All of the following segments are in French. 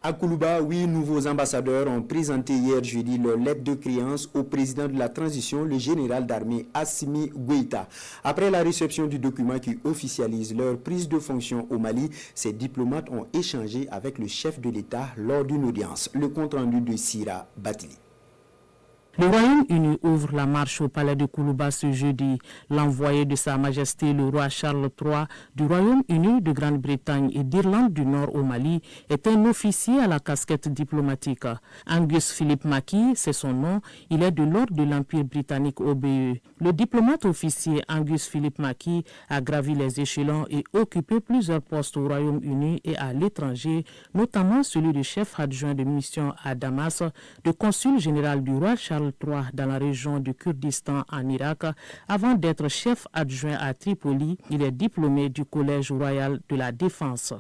À Koulouba, 8 nouveaux ambassadeurs ont présenté hier jeudi leur lettre de créance au président de la transition, le général d'armée Assimi Goïta. Après la réception du document qui officialise leur prise de fonction au Mali, ces diplomates ont échangé avec le chef de l'État lors d'une audience. Le compte-rendu de Sira Batli. Le Royaume-Uni ouvre la marche au palais de Koulouba ce jeudi. L'envoyé de Sa Majesté le roi Charles III du Royaume-Uni de Grande-Bretagne et d'Irlande du Nord au Mali est un officier à la casquette diplomatique. Angus Philip Mackie, c'est son nom, il est de l'ordre de l'Empire britannique OBE. Le diplomate officier Angus Philip Mackie a gravi les échelons et occupé plusieurs postes au Royaume-Uni et à l'étranger, notamment celui de chef adjoint de mission à Damas, de consul général du roi Charles III dans la région du Kurdistan en Irak. Avant d'être chef adjoint à Tripoli, il est diplômé du Collège royal de la défense.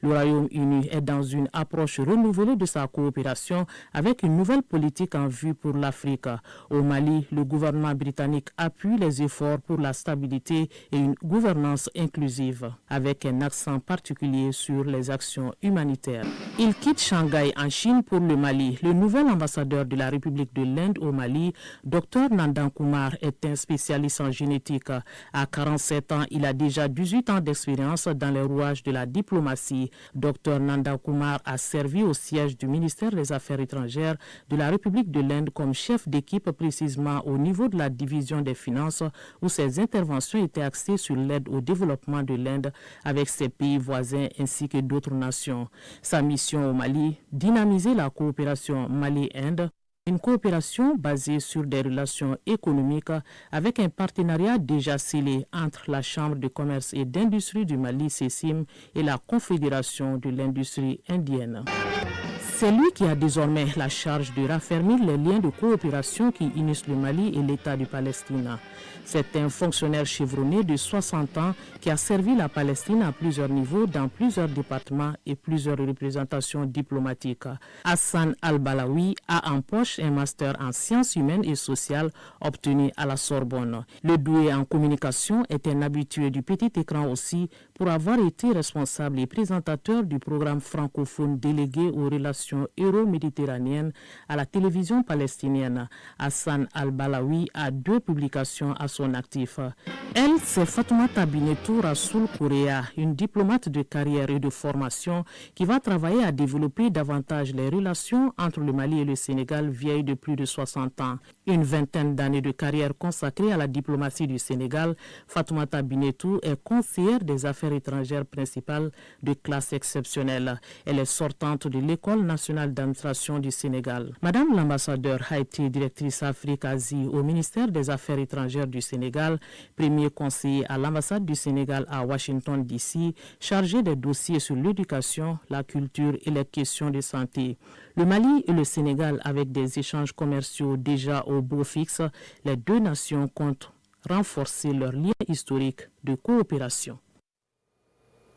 Le Royaume-Uni est dans une approche renouvelée de sa coopération avec une nouvelle politique en vue pour l'Afrique. Au Mali, le gouvernement britannique appuie les efforts pour la stabilité et une gouvernance inclusive, avec un accent particulier sur les actions humanitaires. Il quitte Shanghai en Chine pour le Mali. Le nouvel ambassadeur de la République de l'Inde au Mali, Dr Nandan Kumar, est un spécialiste en génétique. À 47 ans, il a déjà 18 ans d'expérience dans les rouages de la diplomatie. Dr Nanda Kumar a servi au siège du ministère des Affaires étrangères de la République de l'Inde comme chef d'équipe précisément au niveau de la division des finances où ses interventions étaient axées sur l'aide au développement de l'Inde avec ses pays voisins ainsi que d'autres nations. Sa mission au Mali, dynamiser la coopération Mali-Inde, une coopération basée sur des relations économiques avec un partenariat déjà scellé entre la Chambre de commerce et d'industrie du Mali, CECIM, et la Confédération de l'industrie indienne. C'est lui qui a désormais la charge de raffermir les liens de coopération qui unissent le Mali et l'État de Palestine. C'est un fonctionnaire chevronné de 60 ans qui a servi la Palestine à plusieurs niveaux dans plusieurs départements et plusieurs représentations diplomatiques. Hassan Al-Balawi a en poche un master en sciences humaines et sociales obtenu à la Sorbonne. Le doué en communication est un habitué du petit écran aussi pour avoir été responsable et présentateur du programme francophone délégué aux relations euro-méditerranéennes à la télévision palestinienne. Hassan Al-Balawi a 2 publications à son actif. Elle, c'est Fatoumata Binetou Rassoul Kourea, une diplomate de carrière et de formation qui va travailler à développer davantage les relations entre le Mali et le Sénégal, vieille de plus de 60 ans. Une vingtaine d'années de carrière consacrée à la diplomatie du Sénégal, Fatoumata Binetou est conseillère des affaires étrangères principale de classe exceptionnelle. Elle est sortante de l'École nationale d'administration du Sénégal. Madame l'ambassadeur a été directrice Afrique-Asie au ministère des Affaires étrangères du Sénégal, premier conseiller à l'ambassade du Sénégal à Washington DC, chargé des dossiers sur l'éducation, la culture et les questions de santé. Le Mali et le Sénégal, avec des échanges commerciaux déjà au beau fixe, les 2 nations comptent renforcer leurs liens historiques de coopération.